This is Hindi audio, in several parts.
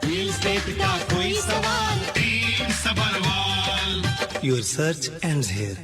रियल एस्टेट का कोई सवाल, team Sabharwal. Your search ends here.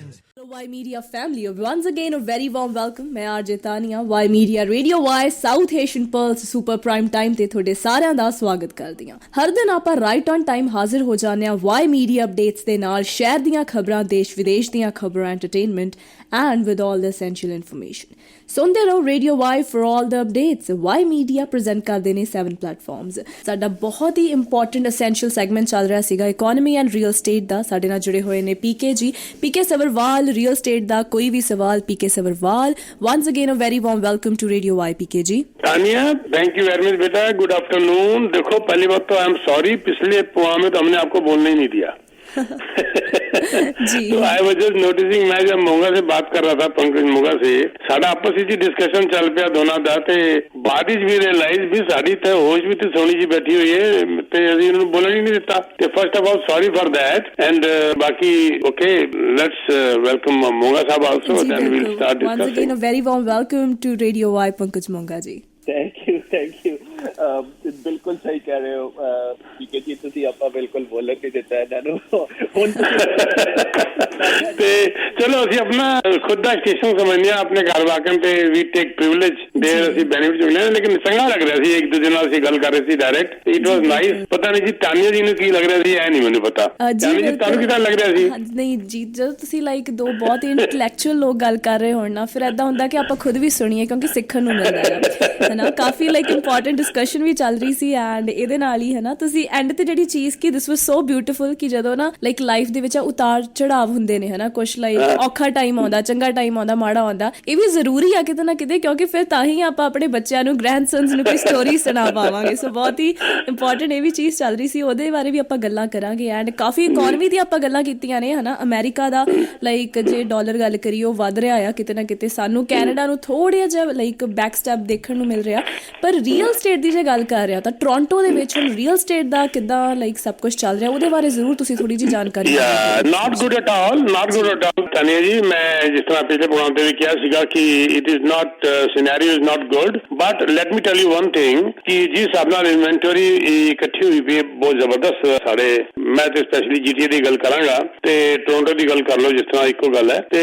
Y Media family, once again a very warm welcome. मैं RJ Tania Y Media Radio Y south Asian Pulse super prime time ਤੇ ਤੁਹਾਡੇ ਸਾਰਿਆਂ ਦਾ ਸਵਾਗਤ ਕਰਦੀ ਹਾਂ। ਹਰ ਦਿਨ ਆਪਾਂ ਰਾਈਟ ਔਨ ਟਾਈਮ ਹਾਜ਼ਰ ਹੋ ਜਾਂਦੇ ਹਾਂ Y Media ਅਪਡੇਟਸ ਦੇ ਨਾਲ, ਸ਼ਹਿਰ ਦੀਆਂ ਖਬਰਾਂ, ਦੇਸ਼ ਵਿਦੇਸ਼ ਦੀਆਂ ਖਬਰਾਂ, entertainment and with all the essential information. ਸੁਣਦੇ ਰਹੋ radio Y for all the updates. Y Media present ਕਰਦੇ ਨੇ 7 ਪਲੇਟਫਾਰਮਸ। ਸਾਡਾ ਬਹੁਤ ਹੀ ਇੰਪੋਰਟੈਂਟ ਐਸੈਂਸ਼ੀਅਲ ਸੈਗਮੈਂਟ ਚੱਲ ਰਿਹਾ ਸੀਗਾ ਇਕੋਨਮੀ ਐਂਡ ਰੀਅਲ ਸਟੇਟ ਦਾ। ਸਾਡੇ ਨਾਲ ਜੁੜੇ ਹੋਏ ਨੇ PK ji, PK Sabharwal. Real estate ਦਾ ਕੋਈ ਵੀ ਸਵਾਲ PK Sabharwal. once again a very warm welcome to Radio Y PK ji. Tania, thank you very much बेटा, गुड आफ्टरनून। देखो पहली बात तो आई एम सॉरी, पिछले प्रोग्राम में तो हमने आपको बोलने ही नहीं दिया। जी। तो आई वाज जस्ट नोटिसिंग, मैं जब मोगा से बात कर रहा था, पंकज मोगा से, साडा आपस ਵਿੱਚ डिस्कशन ਚੱਲ ਪਿਆ ਦੋਨਾਂ ਦਾ, ਤੇ ਬਾਅਦ ਵਿੱਚ ਵੀ ਰਿਅਲਾਈਜ਼ ਵੀ ਸਾਡੀ ਤੇ ਹੋਸ਼ ਵੀ ਤੇ ਸੋਹਣੀ ਜੀ ਬੈਠੀ ਹੋਈ ਹੈ ਤੇ ਅਸੀਂ ਉਹਨੂੰ ਬੋਲਣ ਹੀ ਨਹੀਂ ਦਿੱਤਾ। ਤੇ first of all sorry for that and ਬਾਕੀ okay, let's welcome Moga Sahib also, then we'll start discussing. once again a very warm welcome to Radio Y Pankaj Moga ji. Thank you. ਬਿਲਕੁਲ ਸਹੀ ਕਹਿ ਰਹੇ ਹੋ ਪੀਕੇ ਜੀ, ਤੁਸੀਂ ਆਪਾਂ ਬਿਲਕੁਲ ਬੋਲਣ ਨਹੀਂ ਦਿੱਤਾ ਇਹਨਾਂ ਨੂੰ। ਹੁਣ ਤੇ ਚਲੋ ਅਸੀਂ ਆਪਣਾ ਖੁਦ ਦਾ ਸਟੇਸ਼ਨ ਸਮਝਦੇ ਹਾਂ, ਆਪਣੇ ਘਰ ਵਾਕਨ ਤੇ ਵੀ ਟੇਕ ਪ੍ਰਿਵਿਲੇਜ ਦੇ ਅਸੀਂ ਬੈਨੀਫਿਟ ਚੁੱਕ ਲਿਆ। ਲੇਕਿਨ ਚੰਗਾ ਲੱਗ ਰਿਹਾ ਸੀ, ਇੱਕ ਦੂਜੇ ਨਾਲ ਅਸੀਂ ਗੱਲ ਕਰ ਰਹੇ ਸੀ ਡਾਇਰੈਕਟ। It was nice. ਪਤਾ ਨਹੀਂ ਜੀ ਤਾਨੀਆ ਜੀ ਨੂੰ ਕੀ ਲੱਗ ਰਿਹਾ ਸੀ, ਇਹ ਨਹੀਂ ਮੈਨੂੰ ਪਤਾ। ਤਾਨੀਆ ਜੀ ਤੁਹਾਨੂੰ ਕਿਦਾਂ ਲੱਗ ਰਿਹਾ ਸੀ? ਨਹੀਂ ਜੀ, ਜਦੋਂ ਤੁਸੀਂ ਲਾਈਕ ਦੋ ਬਹੁਤ ਇੰਟੈਲੈਕਚੁਅਲ ਲੋਕ ਗੱਲ ਕਰ ਰਹੇ ਹੋਣ ਨਾ, ਫਿਰ ਏਦਾਂ ਹੁੰਦਾ ਕਿ ਆਪਾਂ ਖੁਦ ਵੀ ਸੁਣੀਏ, ਕਿਉਂਕਿ ਸਿੱਖਣ ਨੂੰ ਮਿਲਦਾ ਹੈ ਨਾ। ਕਾਫੀ ਲਾਈਕ ਇੰਪੋਰਟੈਂਟ ਡਿਸਕਸ਼ਨ ਵੀ ਚੱਲ ਰਹੀ ਸੀ ਐਂਡ ਇਹਦੇ ਨਾਲ ਹੀ ਹੈ ਨਾ ਤੁਸੀਂ ਐਂਡ ਤੇ ਜਿਹੜੀ ਚੀਜ਼ ਕਿ ਦਿਸ ਵਾਸ ਸੋ ਬਿਊਟੀਫੁਲ ਕਿ ਜਦੋਂ ਨਾ ਲਾਈਕ ਲਾਈਫ ਦੇ ਵਿੱਚ ਉਤਾਰ ਚੜਾਵ ਹੁੰਦੇ ਨੇ ਹੈ ਨਾ, ਕੁਛ ਲਾਈਕ ਔਖਾ ਟਾਈਮ ਆਉਂਦਾ, ਚੰਗਾ ਟਾਈਮ ਆਉਂਦਾ, ਮਾੜਾ ਆਉਂਦਾ। ਇਹ ਵੀ ਜ਼ਰੂਰੀ ਆ ਕਿਤੇ ਨਾ ਕਿਤੇ, ਕਿਉਂਕਿ ਫਿਰ ਤਾਂ ਹੀ ਆਪਾਂ ਆਪਣੇ ਬੱਚਿਆਂ ਨੂੰ, ਗ੍ਰੈਂਡਸਨਸ ਨੂੰ ਕੋਈ ਸਟੋਰੀ ਸੁਣਾ ਪਾਵਾਂਗੇ। ਸੋ ਬਹੁਤ ਹੀ ਇੰਪੋਰਟੈਂਟ ਇਹ ਵੀ ਚੀਜ਼ ਚੱਲ ਰਹੀ ਸੀ, ਉਹਦੇ ਬਾਰੇ ਵੀ ਆਪਾਂ ਗੱਲਾਂ ਕਰਾਂਗੇ। ਐਂਡ ਕਾਫੀ ਇਕੋਨਮੀ ਦੀ ਆਪਾਂ ਗੱਲਾਂ ਕੀਤੀਆਂ ਨੇ ਹੈ ਨਾ। ਅਮਰੀਕਾ ਦਾ ਲਾਈਕ ਜੇ ਡਾਲਰ ਗੱਲ ਕਰੀਏ ਉਹ ਵੱਧ ਰਿਹਾ ਆ ਕਿਤੇ ਨਾ ਕਿਤੇ, ਸਾਨੂੰ ਕੈਨੇਡਾ ਨੂੰ ਥੋੜ੍ਹਾ ਜਿਹਾ ਲਾਈਕ ਬੈਕ ਸਟੈਪ ਦੇਖਣ ਨੂੰ ਮਿਲ ਰਿਹਾ। ਪਰ ਰੀਅਲ ਸਟੇਟ ਦੀ ਜੇ ਗੱਲ ਕਰ ਰਿਹਾ ਤਾਂ ਟੋਰਾਂਟੋ ਦੇ ਵਿੱਚ ਹੁਣ ਰੀਅਲ ਸਟੇਟ ਦਾ ਕਿੱਦਾਂ ਲਾਈਕ ਸਭ ਕੁਝ ਚੱਲ ਰਿਹਾ, ਉਹਦੇ ਬਾਰੇ ਜ਼ਰੂਰ ਤੁਸੀਂ ਥੋੜੀ ਜਿਹੀ ਜਾਣਕਾਰੀ। Not good at all, not good at all Tania ਜੀ। ਮੈਂ ਜਿਸ ਤਰ੍ਹਾਂ ਪਿਛਲੇ ਪ੍ਰੋਗਰਾਮ ਤੇ ਵੀ ਕਿਹਾ ਸੀਗਾ ਕਿ it is not, scenario is not good, but let me tell you one thing ਕਿ ਜਿਸ ਹਿਸਾਬ ਨਾਲ ਇਨਵੈਂਟਰੀ ਇਕੱਠੀ ਹੋਈ ਵੀ ਬਹੁਤ ਜ਼ਬਰਦਸਤ ਸਾਡੇ। ਮੈਂ ਤੇ ਸਪੈਸ਼ਲੀ ਜੀਟੀਏ ਦੀ ਗੱਲ ਕਰਾਂਗਾ ਤੇ ਟੋਰਾਂਟੋ ਦੀ ਗੱਲ ਕਰ ਲਓ, ਜਿਸ ਤਰ੍ਹਾਂ ਇੱਕੋ ਗੱਲ ਹੈ। ਤੇ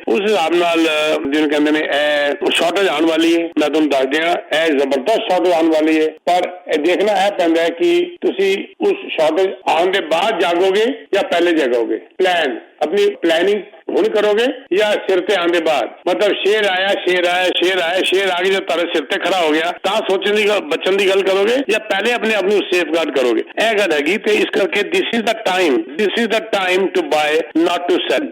ਉਸ ਹਿਸਾਬ ਨਾਲ ਜਿਹਨੂੰ ਕਹਿੰਦੇ ਨੇ ਇਹ ਸ਼ਾਰਟੇਜ ਆਉਣ ਵਾਲੀ ਹੈ। ਮੈਂ ਤੁਹਾਨੂੰ ਦੱਸ ਦਿਆਂ ਇਹ ਜ਼ਬਰਦਸਤ ਸ਼ਾਰਟੇਜ ਆਉਣ ਵਾਲੀ ਹੈ, ਪਰ ਦੇਖਣਾ ਇਹ ਪੈਂਦਾ ਹੈ ਕਿ ਤੁਸੀਂ ਉਸ ਸ਼ਾਰਟੇਜ ਆਉਣ ਦੇ ਬਾਅਦ ਜਾਗੋਗੇ ਜਾਂ ਪਹਿਲੇ ਜਾਗੋਗੇ। ਪਲਾਨ ਆਪਣੀ ਪਲੈਨਿੰਗ ਹੁਣ ਕਰੋਗੇ ਜਾਂ ਸਿਰ ਤੇ ਆਉਣ ਦੇ ਬਾਅਦ। ਮਤਲਬ ਸ਼ੇਰ ਆਇਆ ਆ ਕੇ ਜਦ ਤੁਹਾਡੇ ਸਿਰ ਤੇ ਖੜਾ ਹੋ ਗਿਆ ਤਾਂ ਸੋਚਣ ਦੀ ਬਚਣ ਦੀ ਗੱਲ ਕਰੋਗੇ ਜਾਂ ਪਹਿਲੇ ਆਪਣੇ ਆਪ ਨੂੰ ਸੇਫਗਾਰਡ ਕਰੋਗੇ। ਇਹ ਗੱਲ ਹੈਗੀ। ਤੇ ਇਸ ਕਰਕੇ this is the time to buy, not to sell.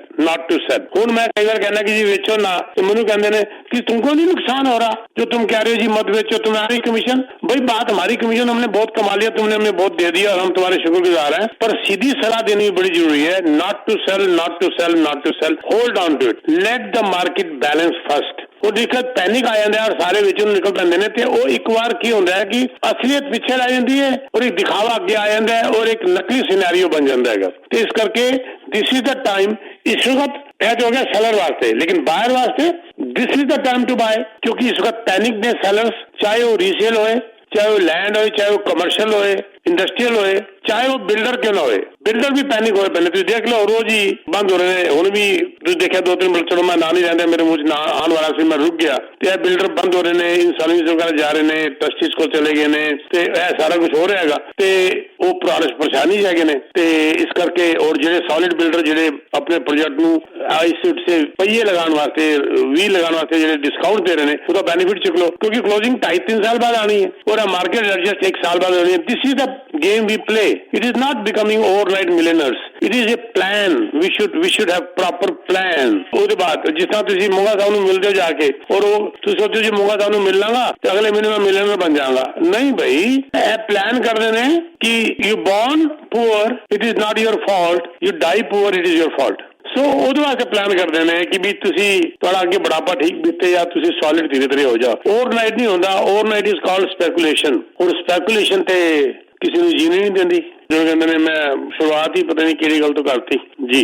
ਹੁਣ ਮੈਂ ਕਈ ਵਾਰ कहना कि जी बेचो ना, तो मैंने कहते हैं कि तुमको नहीं नुकसान हो रहा जो तुम कह रहे हो जी मत बेचो, तुम्हारी कमीशन। भाई बात हमारी कमीशन, हमने बहुत कमा लिया, तुमने हमें बहुत दे दिया और हम तुम्हारे शुक्रगुजार हैं, पर सीधी सलाह देनी बड़ी जरूरी है। Not to sell, hold on to it, let the market balance first. ਉਹ ਦੇਖੋ ਪੈਨਿਕ ਆ ਜਾਂਦਾ ਔਰ ਸਾਰੇ ਵਿੱਚੋਂ ਨਿਕਲ ਪੈਂਦੇ ਨੇ ਤੇ ਉਹ ਇੱਕ ਵਾਰ ਕੀ ਹੁੰਦਾ ਹੈ ਕਿ ਅਸਲੀਅਤ ਪਿੱਛੇ ਰਹਿ ਜਾਂਦੀ ਹੈ ਔਰ ਇੱਕ ਦਿਖਾਵਾ ਅੱਗੇ ਆ ਜਾਂਦਾ ਹੈ ਔਰ ਇੱਕ ਨਕਲੀ ਸਿਨੈਰੀਓ ਬਣ ਜਾਂਦਾ ਹੈਗਾ। ਤੇ ਇਸ ਕਰਕੇ ਦਿਸ ਇਜ਼ ਦਾ ਟਾਈਮ। ਇਸ ਵਕਤ ਇਹ ਜੋ ਹੋ ਗਿਆ ਸੈਲਰ ਵਾਸਤੇ, ਲੇਕਿਨ ਬਾਇਰ ਵਾਸਤੇ this is the time to buy, ਕਿਉਂਕਿ ਇਸ ਵਕਤ ਪੈਨਿਕ ਨੇ ਸੈਲਰਸ, ਚਾਹੇ ਉਹ ਰੀਸੇਲ ਹੋਏ, ਚਾਹੇ ਉਹ ਲੈਂਡ ਹੋਏ, ਚਾਹੇ ਉਹ ਕਮਰਸ਼ੀਅਲ ਹੋਏ, ਇੰਡਸਟਰੀਅਲ ਹੋਏ, ਚਾਹੇ ਉਹ ਬਿਲਡਰ ਕਿਉਂ ਨਾ ਹੋਏ। ਬਿਲਡਰ ਵੀ ਪੈਨਿਕ ਹੋਏ ਪਏ ਨੇ, ਤੁਸੀਂ ਦੇਖ ਲਓ ਰੋਜ਼ ਹੀ ਬੰਦ ਹੋ ਰਹੇ ਨੇ। ਹੁਣ ਵੀ ਤੁਸੀਂ ਦੇਖਿਆ 2-3 ਮਿੰਟ, ਚਲੋ ਮੈਂ ਨਾਂ ਨਹੀਂ ਲੈਂਦਾ, ਮੇਰੇ ਮੂੰਹ 'ਚ ਨਾਂ ਆਉਣ ਵਾਲਾ ਸੀ, ਮੈਂ ਰੁਕ ਗਿਆ। ਤੇ ਇਹ ਬਿਲਡਰ ਬੰਦ ਹੋ ਰਹੇ ਨੇ, ਇੰਸਟਾਲਮੈਂਟ ਵਗੈਰਾ ਜਾ ਰਹੇ ਨੇ, ਟਰਸਟੀਜ਼ ਕੋਲ ਚਲੇ ਗਏ ਨੇ ਤੇ ਇਹ ਸਾਰਾ ਕੁਝ ਹੋ ਰਿਹਾ ਹੈਗਾ। ਤੇ ਉਹ ਪਰੇਸ਼ਾਨੀ 'ਚ ਹੈਗੇ ਨੇ। ਤੇ ਇਸ ਕਰਕੇ ਔਰ ਜਿਹੜੇ ਸੋਲਿਡ ਬਿਲਡਰ ਜਿਹੜੇ ਆਪਣੇ ਪ੍ਰੋਜੈਕਟ ਨੂੰ ਪਹੀਏ ਲਗਾਉਣ ਵਾਸਤੇ, ਵੀ ਲਗਾਉਣ ਵਾਸਤੇ ਜਿਹੜੇ ਡਿਸਕਾਊਂਟ ਦੇ ਰਹੇ ਨੇ, ਉਹਦਾ ਬੈਨੀਫਿਟ ਚੁੱਕ ਲਓ, ਕਿਉਂਕਿ ਕਲੋजिंग 2.5-3 ਸਾਲ ਬਾਅਦ ਆਣੀ ਹੈ ਔਰ ਮਾਰਕੀਟ ਐਡਜਸਟ 1 ਸਾਲ ਬਾਅਦ ਹੋਣੀ ਹੈ। This is the game we play. It is not becoming overnight millionaires. It is a plan. We should have proper plan. ਉਹਦੇ ਬਾਅਦ ਜਿਸ ਤਰ੍ਹਾਂ ਤੁਸੀਂ ਮੋਗਾ ਸਾਹਿਬ ਨੂੰ ਮਿਲਦੇ ਹੋ ਜਾ ਕੇ ਔਰ ਉਹ ਤੁਸੀਂ ਸੋਚੋ ਜੀ ਮੋਗਾ ਸਾਹਿਬ ਨੂੰ ਮਿਲ ਲਾਂਗਾ ਤੇ ਅਗਲੇ ਮਹੀਨੇ ਮੈਂ ਮਿਲੀਅਨਰ ਬਣ ਜਾਵਾਂਗਾ। ਨਹੀਂ ਭਾਈ, ਇਹ ਪਲਾਨ ਕਰਦੇ ਨੇ ਕਿ you born poor, it is not your fault. You die poor, it is your fault. ਸੋ ਉਹਦੇ ਵਾਸਤੇ ਪਲਾਨ ਕਰਦੇ ਨੇ ਕਿ ਵੀ ਤੁਸੀਂ ਤੁਹਾਡਾ ਅੱਗੇ ਬੁਢਾਪਾ ਠੀਕ ਬੀਤੇ ਜਾਂ ਤੁਸੀਂ ਸੋਲਿਡ ਧੀਰੇ ਹੋ ਜਾਓ। ਓਵਰਨਾਈਟ ਨਹੀਂ ਹੁੰਦਾ। Overnight is called speculation. ਹੁਣ ਸਪੈਕੂਲੇਸ਼ਨ ਤੇ ਕਿਸੇ ਨੂੰ ਜੀਣੇ ਨਹੀਂ ਦਿੰਦੀ। ਜਿਵੇਂ ਕਹਿੰਦੇ ਨੇ ਮੈਂ ਸ਼ੁਰੂਆਤ ਹੀ ਪਤਾ ਨਹੀਂ ਕਿਹੜੀ ਗੱਲ ਤੋਂ ਕਰਤੀ ਜੀ।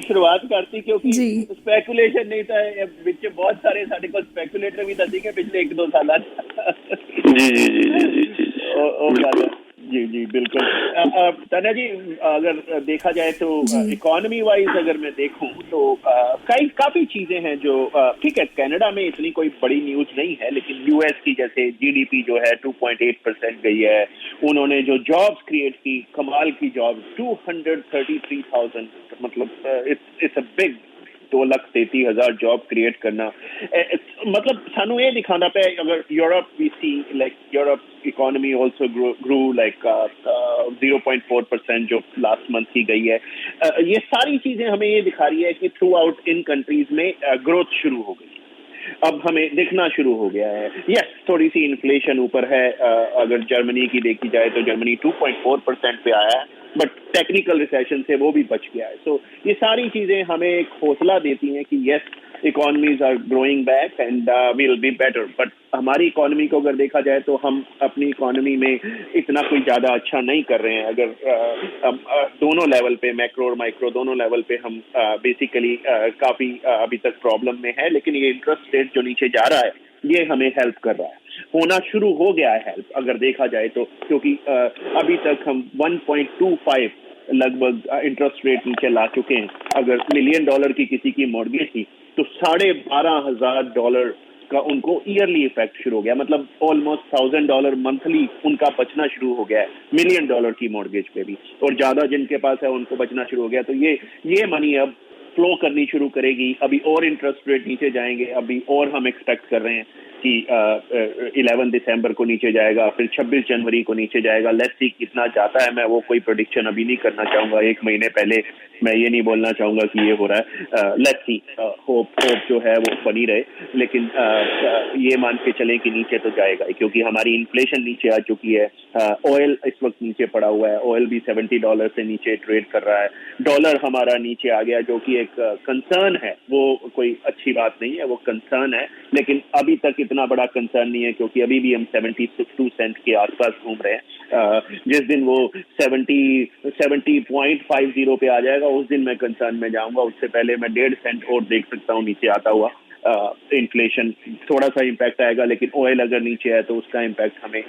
ਸ਼ੁਰੂਆਤ ਕਰਤੀ ਕਿਉਂਕਿ ਸਪੈਕੂਲੇਸ਼ਨ ਨਹੀਂ ਤਾਂ ਵਿੱਚ ਬਹੁਤ ਸਾਰੇ ਸਾਡੇ ਕੋਲ ਸਪੈਕੂਲੇਟਰ ਵੀ ਤਾਂ ਸੀਗੇ ਪਿਛਲੇ 1-2 ਸਾਲਾਂ 'ਚ। ਜੀ बहुत ज्यादा। जी जी बिल्कुल। तान्या जी, अगर देखा जाए तो इकोनॉमी वाइज अगर मैं देखूं तो काफी चीजें हैं जो ठीक है, कनाडा में इतनी कोई बड़ी न्यूज नहीं है, लेकिन यूएस की जैसे जीडीपी जो है 2.8% गई है। उन्होंने जो जॉब्स क्रिएट की, कमाल की जॉब्स, 233,000, मतलब it's a big 2,33,000 job create करना। मतलब सानू ये दिखाना पे, अगर Europe we see like Europe economy also grew like 0.4% जो लास्ट मंथ की गई है। ये सारी चीजें हमें ये दिखा रही है कि थ्रू आउट इन कंट्रीज में ग्रोथ शुरू हो गई, अब हमें दिखना शुरू हो गया है। यस, थोड़ी सी इन्फ्लेशन ऊपर है। अगर जर्मनी की देखी जाए तो जर्मनी 2.4% पे आया है, बट टेक्निकल रिसेशन से वो भी बच गया है। सो ये सारी चीजें हमें एक हौसला देती हैं कि yes, economies are growing back and will be better. But हमारी इकोनॉमी को अगर देखा जाए तो हम अपनी इकोनॉमी में इतना कोई ज्यादा अच्छा नहीं कर रहे हैं। अगर दोनों लेवल पे, मैक्रो और माइक्रो दोनों लेवल पे, हम बेसिकली काफी अभी तक प्रॉब्लम में है। लेकिन ये इंटरेस्ट रेट जो नीचे जा रहा है, ये हमें हेल्प कर रहा है, होना शुरू हो गया है हेल्प अगर देखा जाए तो। क्योंकि अभी तक हम 1.25 लगभग इंटरेस्ट रेट नीचे ला चुके हैं। अगर $1 मिलियन की किसी की मॉर्गेज थी तो $12,500 का उनको ईयरली इफेक्ट शुरू हो गया, मतलब ऑलमोस्ट $1,000 मंथली उनका बचना शुरू हो गया है $1 मिलियन की मॉर्गेज पे भी। और ज्यादा जिनके पास है उनको बचना शुरू हो गया। तो ये मनी अब फ्लो करनी शुरू करेगी। अभी और इंटरेस्ट रेट नीचे जाएंगे, अभी और हम एक्सपेक्ट कर रहे हैं कि 11 दिसंबर को नीचे जाएगा, फिर 26 जनवरी को नीचे जाएगा। लेट्स सी कितना जाता है। मैं वो कोई प्रेडिक्शन अभी नहीं करना चाहूंगा, एक महीने पहले मैं ये नहीं बोलना चाहूंगा कि ये हो रहा है। लेट्स सी, होप जो है वो बनी रहे। लेकिन ये मान के चलें कि नीचे तो जाएगा ही, क्योंकि हमारी इन्फ्लेशन नीचे आ चुकी है। ऑयल इस वक्त नीचे पड़ा हुआ है, ऑयल भी $70 से नीचे ट्रेड कर रहा है। डॉलर हमारा नीचे आ गया, जो कि एक कंसर्न है। वो कोई अच्छी बात नहीं है, वो कंसर्न है, लेकिन अभी तक इतना बड़ा कंसर्न नहीं है, क्योंकि अभी भी हम 72 सेंट के आसपास घूम रहे हैं। जिस दिन वो 70.50 पे आ जाएगा, उस दिन मैं कंसर्न में जाऊंगा। उससे पहले मैं 1.5 सेंट और देख सकता हूँ नीचे आता हुआ। इन्फ्लेशन थोड़ा सा इम्पैक्ट आएगा, लेकिन ऑयल अगर नीचे है तो उसका इम्पैक्ट हमें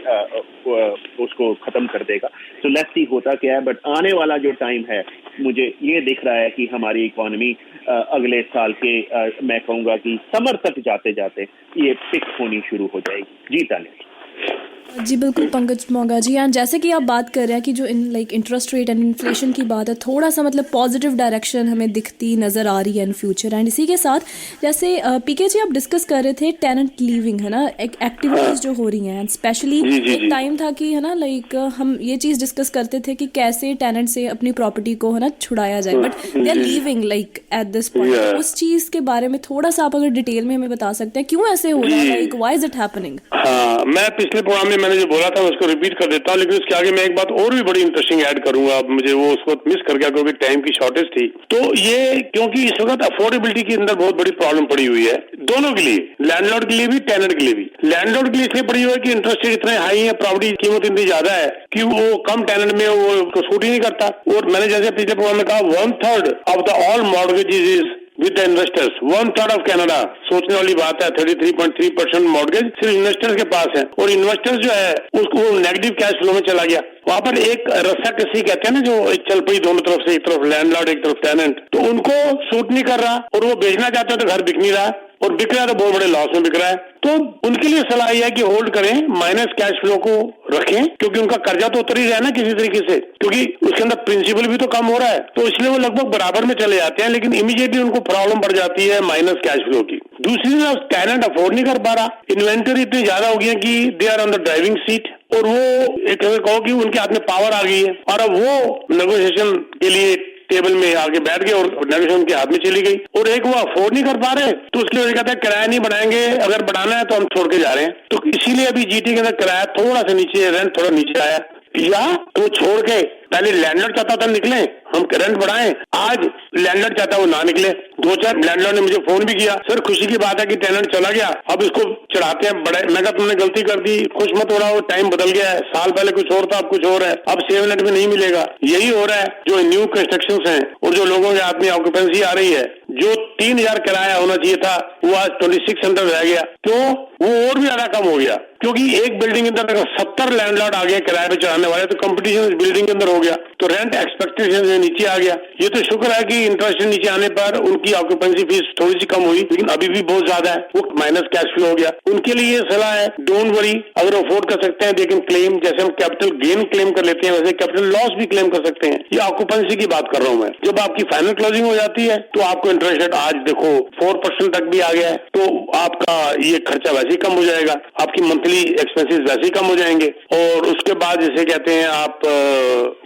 उसको खत्म कर देगा। तो लेट्स सी होता क्या है। बट आने वाला जो टाइम है, मुझे ये दिख रहा है कि हमारी इकोनॉमी अगले साल के मैं कहूँगा कि समर तक जाते जाते ये पिक होनी शुरू हो जाएगी। जी तान्या जी बिल्कुल पंकज मोंगा जी। एंड जैसे कि आप बात कर रहे हैं कि जो इंटरेस्ट रेट एंड इन्फ्लेशन की बात है, थोड़ा सा मतलब पॉजिटिव डायरेक्शन हमें दिखती नज़र आ रही है इन फ्यूचर। एंड इसी के साथ जैसे पीके जी आप डिस्कस कर रहे थे टेनेंट लीविंग, है ना, एक्टिविटीज़ जो हो रही हैं। एंड स्पेशली एक टाइम था कि, है ना, लाइक हम ये चीज़ डिस्कस करते थे कि कैसे टेनेंट से अपनी प्रॉपर्टी को, है ना, छुड़ाया जाए, but they are leaving like at this point. उस चीज़ के बारे में थोड़ा सा आप अगर डिटेल में हमें बता सकते हैं, क्यों ऐसे हो रहा है, like why is it happening? हाँ, मैं पिछले प्रोग्राम में मैंने जो बोला था उसको रिपीट कर देता हूँ, लेकिन उसके आगे मैं एक बात और भी बड़ी इंटरेस्टिंग ऐड करूंगा। अब मुझे वो उसको मिस कर गया क्योंकि टाइम की शॉर्टेज थी। तो ये क्योंकि इस वक्त अफोर्डेबिलिटी के अंदर बहुत बड़ी प्रॉब्लम पड़ी हुई है, दोनों के लिए, लैंडलॉर्ड के लिए भी, टेनेंट के लिए भी। लैंडलॉर्ड के लिए इसलिए पड़ी हुई है कि इंटरेस्ट रेट इतने हाई है, प्रॉपर्टी की कीमत इतनी ज्यादा है कि वो कम टेनेंट में वो उसको सूट ही नहीं करता। और मैंने जैसे पिछले प्रोग्राम में कहा, 1/3 of the all mortgages is with the investors, 1/3 of Canada. सोचने वाली बात है, 33.3% मॉर्गेज सिर्फ इन्वेस्टर्स के पास है। और इन्वेस्टर्स जो है उसको नेगेटिव कैश फ्लो में चला गया। वहां पर एक रस्साकसी कहते हैं ना, जो चल पड़ी दोनों तरफ से, एक तरफ लैंडलॉर्ड एक तरफ टेनेंट, तो उनको सूट नहीं कर रहा और वो बेचना चाहते हो तो घर बिक नहीं रहा, और बिक रहा है तो बहुत बड़े लॉस में बिक रहा है। तो उनके लिए सलाह यह है कि होल्ड करें, माइनस कैश फ्लो को रखें, क्योंकि उनका कर्जा तो उतर ही रहा है ना किसी तरीके से, क्योंकि उसके अंदर प्रिंसिपल भी तो कम हो रहा है। तो इसलिए वो लगभग बराबर में चले जाते हैं, लेकिन इमीडिएटली उनको प्रॉब्लम बढ़ जाती है माइनस कैश फ्लो की। दूसरी तरफ टेनेंट अफोर्ड नहीं कर पा रहा, इन्वेंटरी इतनी ज्यादा हो गई है कि they are on the driving seat, और वो एक कहो कि उनके हाथ में पावर आ गई है, और अब वो नेगोशिएशन के लिए टेबल में आके बैठ गए और नेगोशिएशन के हाथ में चली गई। और एक वो अफोर्ड नहीं कर पा रहे, तो उसकी वजह कहते हैं किराया नहीं बढ़ाएंगे, अगर बढ़ाना है तो हम छोड़ के जा रहे हैं। तो इसीलिए अभी जीटी के अंदर किराया थोड़ा सा नीचे, रेंट थोड़ा नीचे आया, या तो छोड़ के पहले लैंडलॉर्ड चाहता था निकले, हम रेंट बढ़ाएं, आज लैंडलॉर्ड चाहता वो ना निकले। 2-4 लैंडलॉर्ड ने मुझे फोन भी किया, सर खुशी की बात है कि टेनेंट चला गया, अब इसको चढ़ाते हैं बड़े। मैं कहा तुमने गलती कर दी, खुश मत हो रहा हो, टाइम बदल गया है, साल पहले कुछ और था अब कुछ और है, अब 7 मिनट में नहीं मिलेगा। यही हो रहा है जो न्यू कंस्ट्रक्शन है, और जो लोगों के हाथ में ऑक्यूपेंसी आ रही है, जो 3,000 किराया होना चाहिए था वो आज 2600 रह गया, तो वो और भी ज्यादा कम हो गया। क्योंकि एक बिल्डिंग के अंदर अगर 70 लैंडलॉर्ड आ गए किराए पे चढ़ाने वाले तो कंपटीशन इस बिल्डिंग के अंदर हो गया, तो रेंट एक्सपेक्टेशन से नीचे आ गया। ये तो शुक्र है कि इंटरेस्ट नीचे आने पर उनकी ऑक्यूपेंसी फीस थोड़ी सी कम हुई, लेकिन अभी भी बहुत ज्यादा है, वो माइनस कैश फ्लो हो गया। उनके लिए सलाह है, डोंट वरी, अगर अफोर्ड कर सकते हैं लेकिन क्लेम, जैसे हम कैपिटल गेन क्लेम कर लेते हैं वैसे कैपिटल लॉस भी क्लेम कर सकते हैं। ये ऑक्यूपेंसी की बात कर रहा हूं मैं। जब आपकी फाइनल क्लोजिंग हो जाती है तो आपको इंटरेस्ट रेट आज देखो 4% तक भी आ गया है, तो आपका ये खर्चा वैसे ही कम हो जाएगा, आपकी मंथली एक्सपेंसेस वैसे ही कम हो जाएंगे, और उसके बाद जैसे कहते हैं आप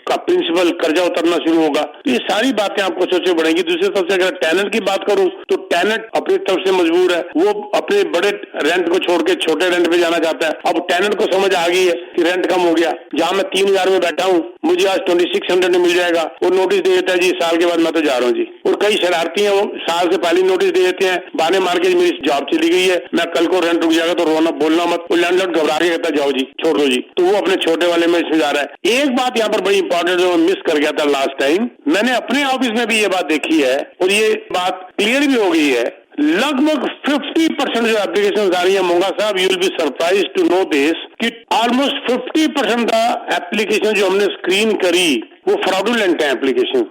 का प्रिंसिपल कर्जा उतरना शुरू होगा। तो ये सारी बातें आपको सोचनी पड़ेंगी। दूसरी तरफ से अगर टेनेंट की बात करूं तो टेनेंट अपनी तरफ से मजबूर है, वो अपने बड़े रेंट को छोड़ के छोटे रेंट पे जाना चाहता है। अब टेनेंट को समझ आ गई है कि रेंट कम हो गया, जहां मैं 3000 में बैठा हूं मुझे आज 2600 में मिल जाएगा, और नोटिस दे देता है जी साल के बाद मैं तो जा रहा हूँ जी। और कई शरारती हैं, वो साल से पहले नोटिस दे देते हैं, बहाने मार के मेरी जॉब चली गई है, मैं कल को रेंट रुक जाएगा तो रोना बोलना मत। वो लैंडलॉर्ड घबरा के कहता जाओ जी छोड़ दो जी, तो वो अपने छोटे वाले में इसमें जा रहा है। एक बात यहाँ पर बड़ी इंपॉर्टेंट जो मिस कर गया था लास्ट टाइम, मैंने अपने ऑफिस में भी ये बात देखी है और ये बात क्लियर भी हो गई है। लगभग 50% जो एप्लीकेशन आ रही है, Monga Sahab you will be surprise to know this, कि ऑलमोस्ट 50% का एप्लीकेशन जो हमने स्क्रीन करी वो फ्रॉडुलेंट है एप्लीकेशन।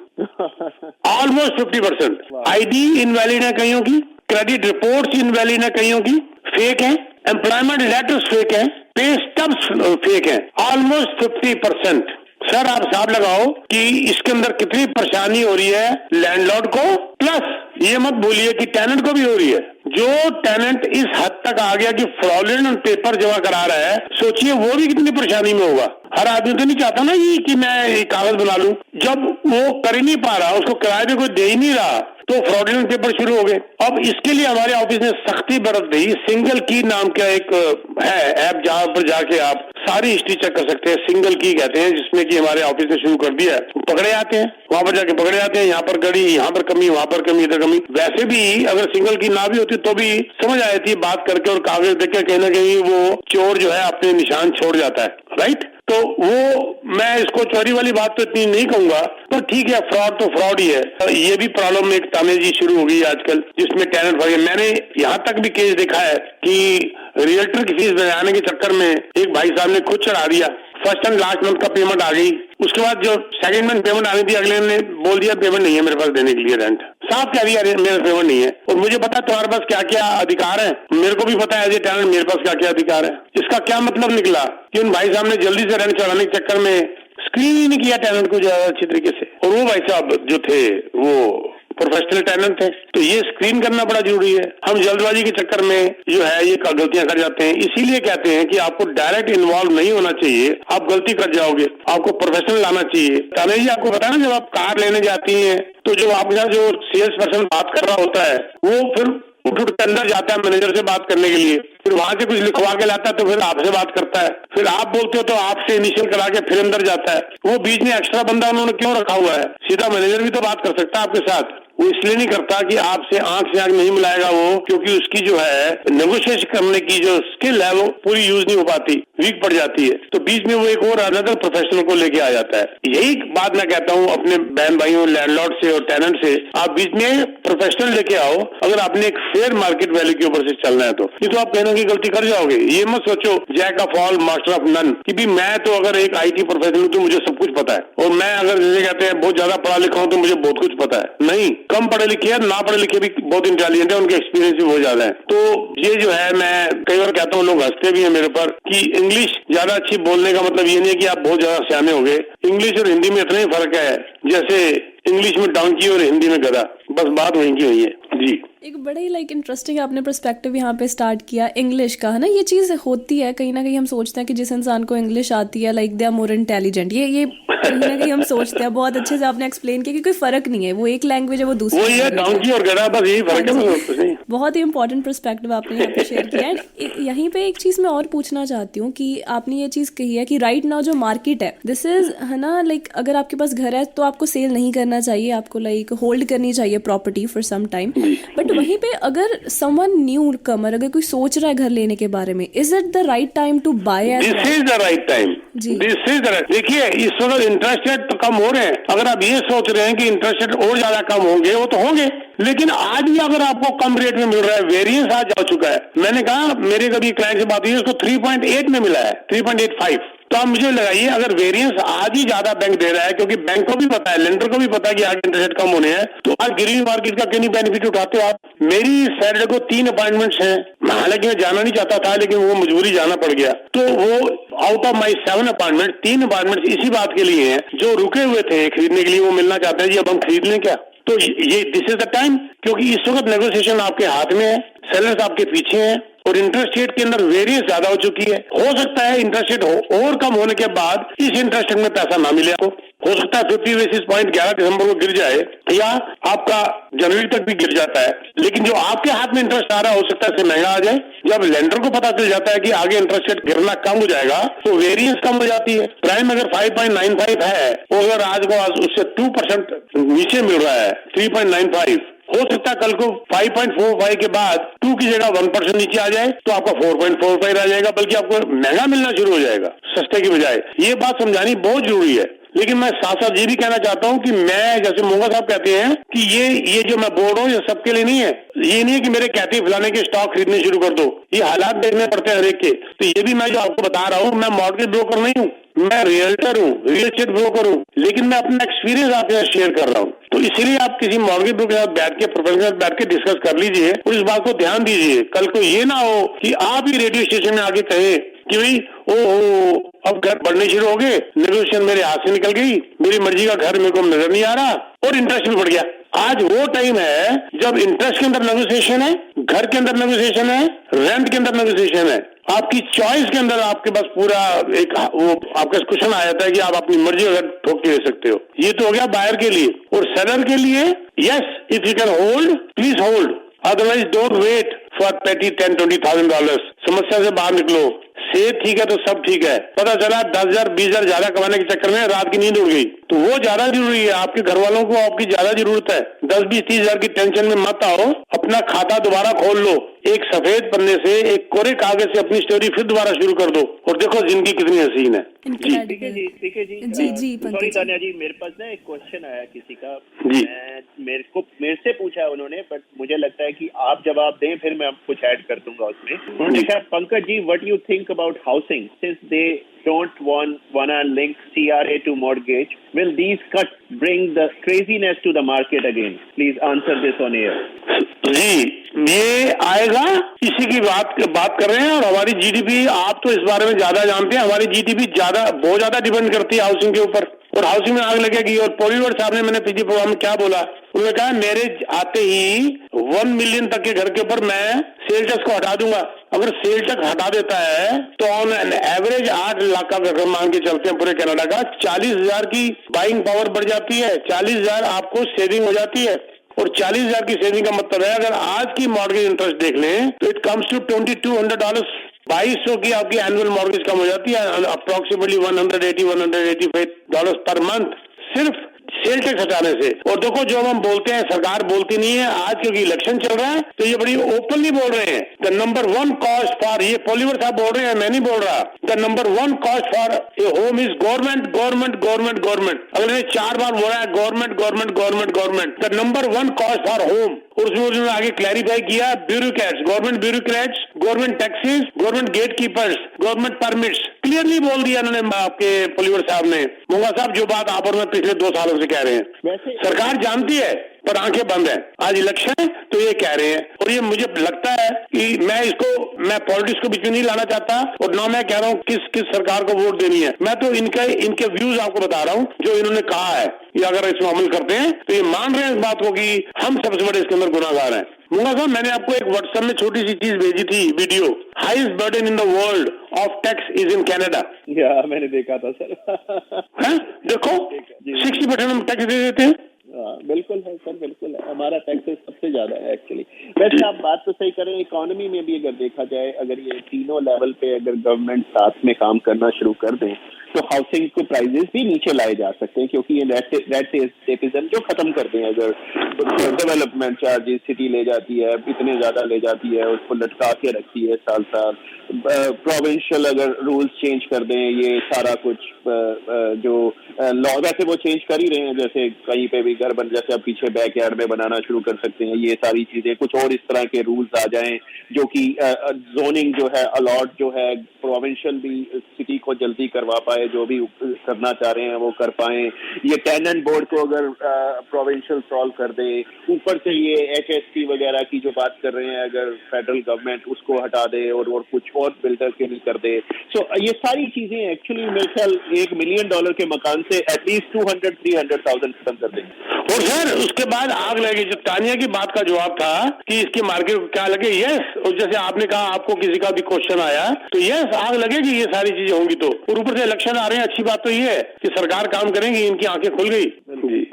ऑलमोस्ट 50%। आईडी इनवैलिड है कईयों की, क्रेडिट रिपोर्ट्स इनवैलिड है कईयों की, फेक है, एम्प्लॉयमेंट लेटर्स फेक है, पे स्टब्स फेक है, ऑलमोस्ट 50%। सर आप हिसाब लगाओ कि इसके अंदर कितनी परेशानी हो रही है लैंडलॉर्ड को, प्लस ये मत भूलिए कि टेनेंट को भी हो रही है। जो टेनेंट इस हद तक आ गया कि फ्रॉडुलेंट पेपर जमा करा रहा है, सोचिए वो भी कितनी परेशानी में होगा। हर आदमी तो नहीं चाहता ना ये कि मैं एक कागज बना लूं, जब वो कर ही नहीं पा रहा, उसको किराए पे कोई दे ही नहीं रहा, तो फ्रॉडुलेंट पेपर शुरू हो गए। अब इसके लिए हमारे ऑफिस ने सख्ती बरत दी। सिंगल की नाम का एक है ऐप, जहां पर जाके आप सारी हिस्ट्री चेक कर सकते हैं। सिंगल की कहते हैं, जिसमें कि हमारे ऑफिस ने शुरू कर दिया है। पकड़े जाते हैं, वहां पर जाके पकड़े जाते हैं, यहाँ पर कड़ी, यहाँ पर कमी, वहां पर कमी, इधर कमी। वैसे भी अगर सिंगल की ना भी होती तो भी समझ आ जाती है बात करके, और कागज देख के कहीं ना कहीं वो चोर जो है अपने निशान छोड़ जाता है, राइट। तो वो मैं इसको चोरी वाली बात तो इतनी नहीं कहूंगा, पर ठीक है, फ्रॉड तो फ्रॉड ही है। ये भी प्रॉब्लम एक तानेजी शुरू हो गई आजकल, जिसमें टेनेंट फंस गए। मैंने यहाँ तक भी केस देखा है कि रियल्टर की फीस बढ़ाने के चक्कर में एक भाई साहब ने खुद चढ़ा दिया, फर्स्ट एंड लास्ट मंथ का पेमेंट आ गई, उसके बाद जो सेकंड मंथ पेमेंट आनी थी अगले ने बोल दिया पेमेंट नहीं है मेरे पास देने के लिए, रेंट साफ कह दिया मेरा पेमेंट नहीं है। और मुझे पता है तुम्हारे पास क्या क्या अधिकार है, मेरे को भी पता है एज ए टेनेंट मेरे पास क्या क्या अधिकार है। इसका क्या मतलब निकला कि उन भाई साहब ने जल्दी से रेंट चढ़ाने के चक्कर में स्क्रीन ही नहीं किया टेनेंट को ज्यादा अच्छी तरीके से, और वो भाई साहब जो थे वो प्रोफेशनल टेनेंट थे। तो ये स्क्रीन करना बड़ा जरूरी है। हम जल्दबाजी के चक्कर में जो है ये गलतियां कर जाते हैं। इसीलिए कहते हैं कि आपको डायरेक्ट इन्वॉल्व नहीं होना चाहिए, आप गलती कर जाओगे, आपको प्रोफेशनल लाना चाहिए। ताने जी आपको पता है ना, जब आप कार लेने जाती हैं तो जो आपके साथ जो सेल्स पर्सन बात कर रहा होता है वो फिर उठ के अंदर जाता है मैनेजर से बात करने के लिए, फिर वहां से कुछ लिखवा के लाता है तो फिर आपसे बात करता है, फिर आप बोलते हो तो आपसे इनिशियल करा के फिर अंदर जाता है। वो बीच में एक्स्ट्रा बंदा उन्होंने क्यों रखा हुआ है? सीधा मैनेजर भी तो बात कर सकता है आपके साथ, वो इसलिए नहीं करता कि आपसे आंख से आंख नहीं मिलाएगा वो, क्योंकि उसकी जो है नेगोशिएशन करने की जो स्किल है वो पूरी यूज नहीं हो पाती, वीक पड़ जाती है। तो बीच में वो एक और अनदर प्रोफेशनल को लेके आ जाता है। यही बात मैं कहता हूँ अपने बहन भाइयों लैंडलॉर्ड से और टेनेंट से, आप बीच में प्रोफेशनल लेके आओ अगर आपने एक फेयर मार्केट वैल्यू के ऊपर से चलना है तो। नहीं तो आप कहना की गलती कर जाओगे। ये मत सोचो jack of all master of none, कि भी मैं तो अगर एक IT प्रोफेशनल हूँ तो मुझे सब कुछ पता है, और मैं अगर जैसे कहते हैं बहुत ज्यादा पढ़ा लिखा हूँ तो मुझे बहुत कुछ पता है। नहीं, कम पढ़े लिखे हैं, ना पढ़े लिखे भी बहुत इंटेलिजेंट है, उनके एक्सपीरियंस भी बहुत ज्यादा है। तो ये जो है मैं कई बार कहता हूँ, लोग हंसते भी हैं मेरे पर कि इंग्लिश ज्यादा अच्छी बोलने का मतलब ये नहीं है कि आप बहुत ज्यादा सियाने हो गए। इंग्लिश और हिंदी में इतना ही फर्क है जैसे इंग्लिश में डोंकी और हिंदी में गधा, बस बात वहीं की हुई है जी। एक बड़ा ही इंटरेस्टिंग आपने पर्सपेक्टिव यहाँ पे स्टार्ट किया इंग्लिश का, है ना। ये चीज़ होती है कहीं ना कहीं, हम सोचते हैं कि जिस इंसान को इंग्लिश आती है दे आर मोर इंटेलिजेंट, ये कहीं ना कहीं हम सोचते हैं। बहुत अच्छे से आपने एक्सप्लेन किया कि कोई फर्क नहीं है, वो एक लैंग्वेज है, वो दूसरी वो ये डोंकी और गधा, बस यही फर्क है। बहुत ही इंपॉर्टेंट पर्सपेक्टिव आपने यहाँ पे शेयर किया है। यहीं पे एक चीज़ मैं और पूछना चाहती हूँ कि आपने ये चीज़ कही है कि राइट नाउ जो मार्केट है दिस इज, है ना, अगर आपके पास घर है तो आपको सेल नहीं करना चाहिए, आपको होल्ड करनी चाहिए property for some time. But वहीं पे अगर समवन न्यू कमर, अगर कोई सोच रहा है घर लेने के बारे में, is it the right time to buy? This is the right time, this is the right. देखिए इस वक्त इंटरेस्ट रेट तो कम हो रहे हैं, अगर आप ये सोच रहे हैं कि इंटरेस्ट रेट और ज्यादा कम होंगे, वो तो होंगे, लेकिन आज भी अगर आपको कम रेट में मिल रहा है, वेरिएंस आज जा चुका है। मैंने कहा मेरे कभी क्लाइंट से बात हुई, उसको 3.8 में मिला है, 3.85। तो आप मुझे लगाइए अगर वेरिएंस आज ही ज्यादा बैंक दे रहा है, क्योंकि बैंक को भी पता है, लेंडर को भी पता है कि आज इंटरेस्ट रेट कम होने हैं, तो आज गिरवी मार्केट का क्यों नहीं बेनिफिट उठाते हो आप? मेरी सैटरडे को 3 अपॉइंटमेंट्स हैं, हालांकि मैं जाना नहीं चाहता था, लेकिन वो मजबूरी जाना पड़ गया। तो वो out of my 7 appointment 3 appointment इसी बात के लिए हैं, जो रुके हुए थे खरीदने के लिए, वो मिलना चाहते हैं जी अब हम खरीद लें क्या? तो ये दिस इज द टाइम, क्योंकि इस वक्त नेगोशिएशन आपके हाथ में है, सेलर्स आपके पीछे हैं और इंटरेस्ट रेट के अंदर वेरिएंस ज्यादा हो चुकी है। हो सकता है इंटरेस्ट रेट और कम होने के बाद इस इंटरेस्ट रेट में पैसा ना मिले आपको, हो सकता है 50 बेसिस पॉइंट 11 दिसंबर को गिर जाए या आपका जनवरी तक भी गिर जाता है, लेकिन जो आपके हाथ में इंटरेस्ट आ रहा है हो सकता है इससे महंगा आ जाए। जब लेंडर को पता चल जाता है कि आगे इंटरेस्ट रेट गिरना कम हो जाएगा तो वेरिएंस कम हो जाती है। प्राइम अगर 5.95 है और अगर आज को आज उससे 2% नीचे मिल रहा है 3.95, हो सकता है कल को 5.45 के बाद 2 की जगह 1% नीचे आ जाए तो आपका 4.45 आ जाएगा, बल्कि आपको महंगा मिलना शुरू हो जाएगा सस्ते की बजाय। ये बात समझानी बहुत जरूरी है। लेकिन मैं साथ साथ ये भी कहना चाहता हूं कि मैं, जैसे मोंगा साहब कहते हैं कि ये जो मैं बोल रहा हूँ ये सबके लिए नहीं है। ये नहीं है कि मेरे कहते फलाने के स्टॉक खरीदने शुरू कर दो, ये हालात देखने पड़ते हैं हर एक के। तो ये भी मैं जो आपको बता रहा हूँ, मैं मॉर्गेज ब्रोकर नहीं हूँ, मैं रियल्टर हूँ, रियल एस्टेट ब्रोकर हूँ, लेकिन मैं अपना एक्सपीरियंस आपके साथ शेयर कर रहा हूँ। तो इसीलिए आप किसी मॉर्गेज ब्रोकर के साथ बैठ के, प्रोफेशनल के साथ बैठ के डिस्कस कर लीजिए और इस बात को ध्यान दीजिए। कल को ये ना हो कि आप ही रेडियो स्टेशन में आके कहे कि भाई ओ अब घर बढ़ने शुरू हो गए, नेगोशिएशन मेरे हाथ से निकल गई, मेरी मर्जी का घर मेरे को नजर नहीं आ रहा और इंटरेस्ट भी बढ़ गया। आज वो टाइम है जब इंटरेस्ट के अंदर नेगोशिएशन है, घर के अंदर नेगोशिएशन है, रेंट के अंदर नेगोशिएशन है। आपकी चॉइस के अंदर आपके पास पूरा एक वो आपका क्वेश्चन आ जाता है कि आप अपनी मर्जी अगर ठोक के ले सकते हो। ये तो हो गया बायर के लिए। और सेलर के लिए, yes if you can hold please hold, otherwise don't wait for petty $10-20,000। समस्या से बाहर निकलो। सेहत ठीक है तो सब ठीक है। पता चला 10,000 20,000 ज्यादा कमाने के चक्कर में रात की नींद उड़ गई, तो वो ज्यादा जरूरी है। आपके घर वालों को आपकी ज्यादा जरूरत है। 10-20-30,000 की टेंशन में मत आओ, अपना खाता दोबारा खोल लो, एक सफेद पन्ने से, एक कोरे कागज से अपनी स्टोरी फिर दोबारा शुरू कर दो और देखो जिंदगी कितनी हसीन है। जी ठीक है जी, ठीक है जी। जी सॉरी तान्या जी, मेरे पास ना एक क्वेश्चन आया किसी का जी। मेरे से पूछा है उन्होंने, बट मुझे लगता है कि आप जवाब दें फिर मैं कुछ ऐड कर दूंगा उसमें। उन्होंने कहा, Pankaj ji, what you think about housing since they don't wanna link CRA to mortgage? Will these cuts bring the craziness to the market again? Please answer this on air. जी, ये आएगा, इसी की बात कर रहे हैं। और हमारी जीडीपी, आप तो इस बारे में ज्यादा जानते हैं, हमारी जीडीपी बहुत ज्यादा डिपेंड करती है हाउसिंग के ऊपर, और हाउसिंग में आग लगेगी। और पॉलीवुड साहब ने, मैंने पिछले प्रोग्राम में क्या बोला, उन्होंने कहा मेरे आते ही 1 मिलियन तक के घर के ऊपर मैं सेल टैक्स को हटा दूंगा। अगर सेल टैक्स हटा देता है तो ऑन एन एवरेज 8 लाख का घर मान के चलते हैं पूरे कनाडा का, 40,000 की बाइंग पावर बढ़ जाती है, 40,000 आपको सेविंग हो जाती है। और 40,000 की सेविंग का मतलब है, अगर आज की मॉर्गेज इंटरेस्ट देख लें तो इट कम्स टू $2,200, 2,200 की आपकी एनुअल मॉर्गेज कम हो जाती है, अप्रोक्सीमेटली $180-185 पर मंथ, सिर्फ सेल टैक्स हटाने से। और देखो जो हम बोलते हैं सरकार बोलती नहीं है, आज क्योंकि इलेक्शन चल रहा है तो ये बड़ी ओपनली बोल रहे हैं, द नंबर 1 कॉस्ट फॉर, ये पॉलीवुड साहब बोल रहे हैं, मैं नहीं बोल रहा, the number 1 cost for a home is government government government government. अगर ये 4 बार बोला है government government government government, the number 1 cost for home. और उसमें उन्होंने आगे क्लैरिफाई किया, bureaucrats, government bureaucrats, government taxes, government gate keepers, government permits, clearly बोल दिया उन्होंने आपके पॉलीवुड साहब ने। मोंगा साहब जो बात आप और मैं पिछले 2 सालों से कह रहे हैं, सरकार जानती है पर आंखें बंद है। आज इलेक्शन है तो ये कह रहे हैं, और ये मुझे लगता है कि मैं पॉलिटिक्स को बीच में नहीं लाना चाहता, और ना मैं कह रहा हूँ किस सरकार को वोट देनी है। मैं तो इनके व्यूज आपको बता रहा हूँ जो इन्होंने कहा है, ये अगर इसमें अमल करते हैं तो ये मान रहे हैं इस बात को कि हम सबसे बड़े इसके अंदर गुनाहगार हैं। मुंगा साहब, मैंने आपको एक व्हाट्सएप में छोटी सी चीज भेजी थी, video, highest burden in the world of tax is in Canada. मैंने देखा था सर। देखो 60% हम टैक्स दे देते हैं। बिल्कुल है सर, बिल्कुल है, हमारा टैक्सेस सबसे ज्यादा है एक्चुअली। वैसे आप बात तो सही करें, इकोनॉमी में भी अगर देखा जाए, अगर ये तीनों लेवल पे अगर गवर्नमेंट साथ में काम करना शुरू कर दें तो हाउसिंग के प्राइजेस भी नीचे लाए जा सकते हैं, क्योंकि ये रेट टेपिज्म जो खत्म कर दें, अगर डेवलपमेंट चार्जेस सिटी ले जाती है, इतने ज्यादा ले जाती है, उसको लटका के रखती है साल साल, प्रोविंशियल अगर रूल्स चेंज कर दें, ये सारा कुछ जो लॉ वैसे वो चेंज कर ही रहे हैं, जैसे कहीं पे भी घर बन, जैसे अब पीछे बैकयार्ड में बनाना शुरू कर सकते हैं, ये सारी चीजें कुछ और इस तरह के रूल्स आ जाएं जो कि जोनिंग जो है अलॉट जो है प्रोविंशियल भी सिटी को जल्दी करवा पाए, जो भी करना चाह रहे हैं वो कर पाए, ये टेनेंट बोर्ड को अगर प्रोविंशियल सॉल्व कर दे, ऊपर से ये HST वगैरह की जो बात कर रहे हैं अगर फेडरल गवर्नमेंट उसको हटा दे और कुछ और बिल्डर के लिए कर दे, सो ये सारी चीजें एक्चुअली मेरे ख्याल $1 मिलियन के मकान से एटलीस्ट 200-300,000 खत्म कर देंगे। और सर उसके बाद आग लगी, जो तानिया की बात का जवाब था कि इसकी मार्केट को क्या लगे, यस, और जैसे आपने कहा आपको किसी का भी क्वेश्चन आया तो यस आग लगेगी, ये सारी चीजें होंगी तो, और ऊपर से इलेक्शन आ रहे हैं, अच्छी बात तो ये है कि सरकार काम करेंगी, इनकी आंखें खुल गई जी।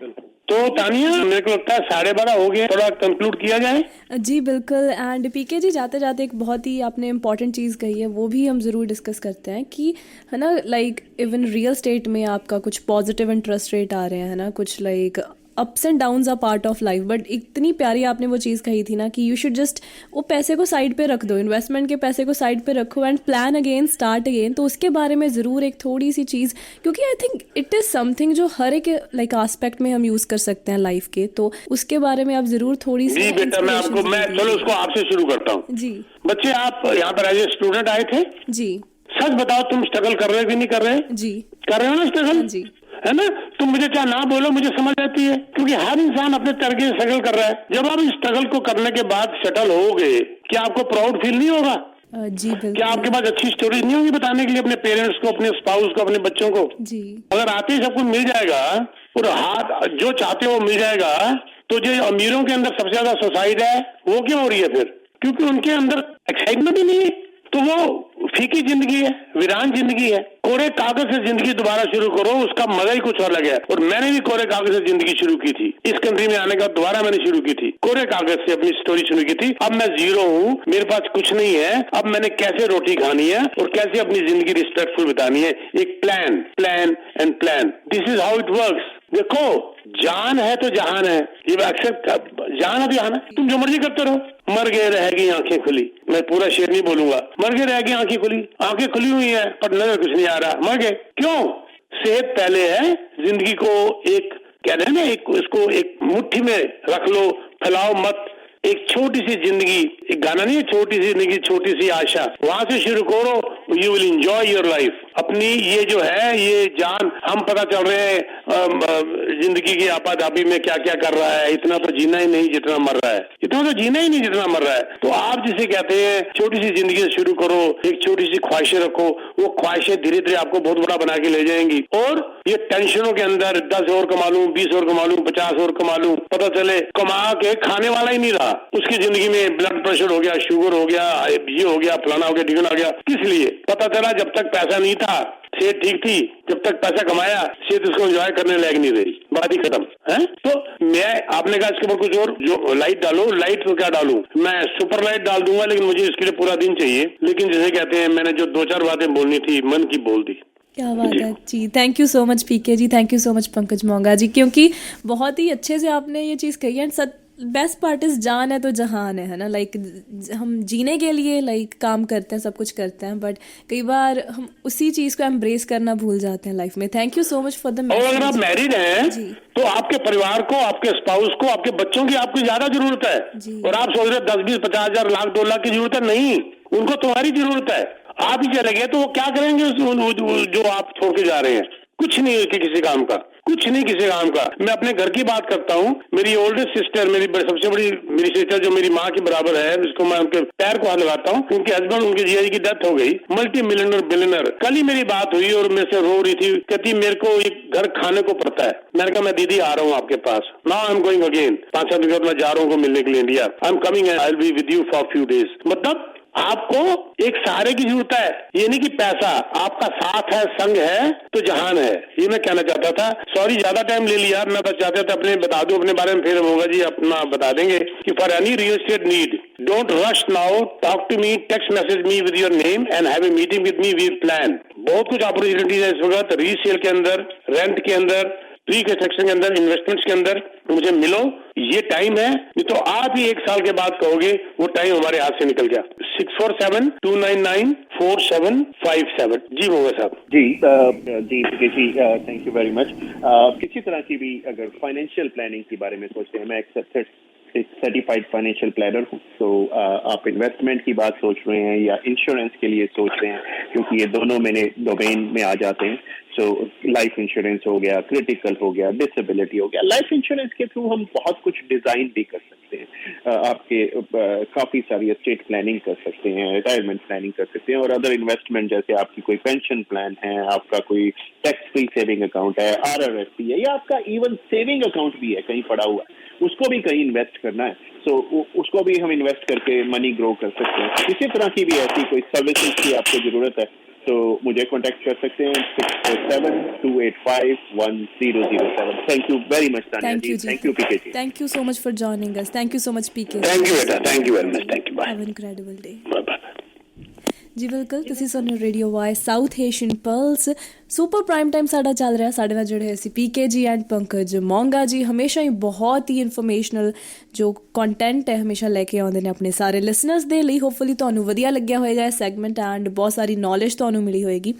तो तानिया मेरे को लगता है 12:30 हो गए, थोड़ा कंक्लूड किया जाए। जी बिल्कुल। एंड पीके जी जाते जाते एक बहुत ही आपने इम्पॉर्टेंट चीज़ कही है, वो भी हम ज़रूर डिस्कस करते हैं कि है ना, लाइक इवन रियल स्टेट में आपका कुछ पॉजिटिव इंटरेस्ट रेट आ रहे हैं, है ना, कुछ like ups and downs are part of life, but इतनी प्यारी आपने वो चीज़ कही थी ना कि यू शुड जस्ट वो पैसे को साइड पे रख दो, इन्वेस्टमेंट के पैसे को साइड पे रखो and plan again, start again. तो उसके बारे में ज़रूर एक थोड़ी सी चीज़, क्योंकि I think it is something जो हर एक लाइक आस्पेक्ट में हम यूज़ कर सकते हैं लाइफ के, तो उसके बारे में आप ज़रूर थोड़ी सी। जी बेटा मैं चलो उसको आपसे शुरू करता हूँ जी। बच्चे आप यहाँ पर एज ए स्टूडेंट आए थे जी, सच बताओ तुम स्ट्रगल कर रहे हो कि नहीं कर रहे जी? कर रहे हो ना स्ट्रगल जी, है ना? तुम मुझे क्या ना बोलो, मुझे समझ आती है, क्योंकि हर इंसान अपने तरीके से स्ट्रगल कर रहा है। जब आप इस स्ट्रगल को करने के बाद सेटल होगे, क्या आपको प्राउड फील नहीं होगा जी? बिल्कुल। क्या आपके पास अच्छी स्टोरीज नहीं होगी बताने के लिए अपने पेरेंट्स को, अपने स्पाउस को, अपने बच्चों को जी? अगर आते ही सब कुछ मिल जाएगा और हाथ जो चाहते हो मिल जाएगा, तो जो अमीरों के अंदर सबसे ज्यादा सुसाइड है वो क्यों हो रही है फिर? क्योंकि उनके अंदर एक्साइटमेंट ही नहीं है, तो वो फीकी जिंदगी है, वीरान जिंदगी है। कोरे कागज से जिंदगी दोबारा शुरू करो, उसका मजा ही कुछ अलग है। और मैंने भी कोरे कागज से जिंदगी शुरू की थी, इस कंट्री में आने का दोबारा मैंने शुरू की थी, कोरे कागज से अपनी स्टोरी शुरू की थी। अब मैं जीरो हूँ, मेरे पास कुछ नहीं है, अब मैंने कैसे रोटी खानी है और कैसे अपनी जिंदगी रिस्पेक्टफुल बितानी है, एक plan and plan, this is how it works. देखो जान है तो जहान है, ये एक्सेप्ट, जान है तो जहान है, तुम जो मर्जी करते रहो, मर गए रहेगी आंखें खुली। मैं पूरा शेर नहीं बोलूंगा, मर गए रहेगी आंखें खुली, आंखें खुली हुई है पर नजर कुछ नहीं आ रहा, मर गए क्यों? सेहत पहले है, जिंदगी को एक क्या है ना, एक उसको एक मुट्ठी में रख लो, फैलाओ मत। एक छोटी सी जिंदगी, एक गाना नहीं है, छोटी सी जिंदगी छोटी सी आशा, वहां से शुरू करो, you will enjoy your life. अपनी ये जो है ये जान, हम पता चल रहे हैं जिंदगी की आपाधापी में क्या क्या कर रहा है, इतना तो जीना ही नहीं जितना मर रहा है, इतना तो जीना ही नहीं जितना मर रहा है। तो आप जिसे कहते हैं छोटी सी जिंदगी से शुरू करो, एक छोटी सी ख्वाहिशें रखो, वो ख्वाहिशें धीरे धीरे आपको बहुत बड़ा बना के ले जाएंगी। और ये टेंशनों के अंदर 10 और कमा लूं, 20 और कमा लूं, 50 और कमा लूं, पता चले कमा के खाने वाला ही नहीं रहा, उसकी जिंदगी में ब्लड प्रेशर हो गया, शुगर हो गया, ये हो गया, फलाना हो गया, ढिगना हो गया। किस लिए? पता चला जब तक पैसा नहीं था सेहत ठीक थी, जब तक पैसा कमाया सेहत उसको एंजॉय करने लायक नहीं रही, बात ही खत्म है। तो मैं आपने कहा इसके ऊपर कुछ और जो लाइट डालो, लाइट तो क्या डालूं, मैं सुपर लाइट डाल दूंगा, लेकिन मुझे इसके लिए पूरा दिन चाहिए। लेकिन जैसे कहते हैं मैंने जो 2-4 बातें बोलनी थी मन की बोल दी। क्या बात है जी, thank you so much PK ji, thank you so much Pankaj Monga ji, क्योंकि बहुत ही अच्छे से आपने ये चीज़ कही है। बेस्ट पार्ट इज जान है तो जहान है ना, लाइक हम जीने के लिए लाइक काम करते हैं, सब कुछ करते हैं, बट कई बार हम उसी चीज़ को एम्ब्रेस करना भूल जाते हैं लाइफ में। Thank you so much for the message. और अगर आप मैरिड हैं तो आपके परिवार को, आपके स्पाउस को, आपके बच्चों की आपको ज्यादा जरूरत है, और आप सोच रहे 10, 20, 50 हजार, लाख, 2 लाख की जरूरत है, नहीं, उनको तुम्हारी जरूरत है। आप ही चले गए तो वो क्या करेंगे जो आप छोड़ के जा रहे हैं? कुछ नहीं है किसी काम का, कुछ नहीं किसी काम का। मैं अपने घर की बात करता हूँ, मेरी ओल्डेस्ट सिस्टर, मेरी सबसे बड़ी मेरी सिस्टर जो मेरी माँ की बराबर है, जिसको मैं उनके पैर को हाथ लगाता हूँ, उनके हस्बैंड, उनके जिया जी की डेथ हो गई, मल्टी मिलियनर बिलियनर। कल ही मेरी बात हुई और मेरे से रो रही थी, कहती मेरे को एक घर खाने को पड़ता है। मैंने कहा मैं दीदी आ रहा हूँ आपके पास, now I am going again, 5-7 दिन बाद मैं जा रहा हूँ मिलने के लिए India, I am coming, I will be with you for few days. मतलब आपको एक सहारे की जरूरत है, ये नहीं कि पैसा, आपका साथ है, संग है तो जहान है, ये मैं कहना चाहता था। सॉरी ज्यादा टाइम ले लिया, मैं बस चाहता था अपने बता दूं अपने बारे में, फिर होगा जी अपना बता देंगे कि for any real estate need don't rush now, talk to me, text message me with your name and have a meeting with me, we plan. बहुत कुछ अपॉर्चुनिटीज है इस वक्त, रीसेल के अंदर, रेंट के अंदर, प्री कंस्ट्रक्शन के अंदर, इन्वेस्टमेंट्स के अंदर मुझे मिलो, ये टाइम है। नहीं तो आप ही 1 साल के बाद कहोगे वो टाइम हमारे हाथ से निकल गया। 6472994757 जी मोगा साहब। जी जी थैंक यू वेरी मच। किसी तरह की भी अगर फाइनेंशियल प्लानिंग के बारे में सोचते हैं, मैं एक सर्टिफाइड फाइनेंशियल प्लानर हूँ, तो आप इन्वेस्टमेंट की बात सोच रहे हैं या इंश्योरेंस के लिए सोच रहे हैं, क्योंकि ये दोनों मेरे डोमेन में आ जाते हैं। सो लाइफ इंश्योरेंस हो गया, क्रिटिकल हो गया, डिसेबिलिटी हो गया। लाइफ इंश्योरेंस के थ्रू हम बहुत कुछ डिजाइन भी कर सकते हैं, आपके काफी सारी एस्टेट प्लानिंग कर सकते हैं, रिटायरमेंट प्लानिंग कर सकते हैं, और अदर इन्वेस्टमेंट जैसे आपकी कोई पेंशन प्लान है, आपका कोई टैक्स फ्री सेविंग अकाउंट है, RRSP है, या आपका इवन सेविंग अकाउंट भी है कहीं पड़ा हुआ, उसको भी कहीं इन्वेस्ट करना है, तो उसको भी हम इन्वेस्ट करके मनी ग्रो कर सकते हैं। किसी तरह की भी ऐसी कोई सर्विसेज की आपको जरूरत है तो मुझे कांटेक्ट कर सकते हैं 6472851007। Thank you very much Tania ji, thank you PK ji, thank you so much for joining us, thank you so much PK, thank you बेटा, thank you very much, thank you, bye, have an incredible day. Bye bye. ਜੀ ਬਿਲਕੁਲ, ਤੁਸੀਂ ਸੁਣ Radio Y South Asian Pulse, super prime time ਸਾਡਾ ਚੱਲ ਰਿਹਾ। ਸਾਡੇ ਨਾਲ ਜੁੜੇ ਹੋਏ ਸੀ ਪੀਕੇ ਜੀ ਐਂਡ ਪੰਕਜ ਮੋਂਗਾ ਜੀ। ਹਮੇਸ਼ਾ ਹੀ ਬਹੁਤ ਹੀ ਇਨਫੋਰਮੇਸ਼ਨਲ ਜੋ ਕੰਟੈਂਟ ਹੈ ਹਮੇਸ਼ਾ ਲੈ ਕੇ ਆਉਂਦੇ ਨੇ ਆਪਣੇ ਸਾਰੇ ਲਿਸਨਰਸ ਦੇ ਲਈ। ਹੋਪਫੁਲੀ ਤੁਹਾਨੂੰ ਵਧੀਆ ਲੱਗਿਆ ਹੋਏਗਾ ਇਹ ਸੈਗਮੈਂਟ ਐਂਡ ਬਹੁਤ ਸਾਰੀ ਨੌਲੇਜ ਤੁਹਾਨੂੰ ਮਿਲੀ ਹੋਏਗੀ।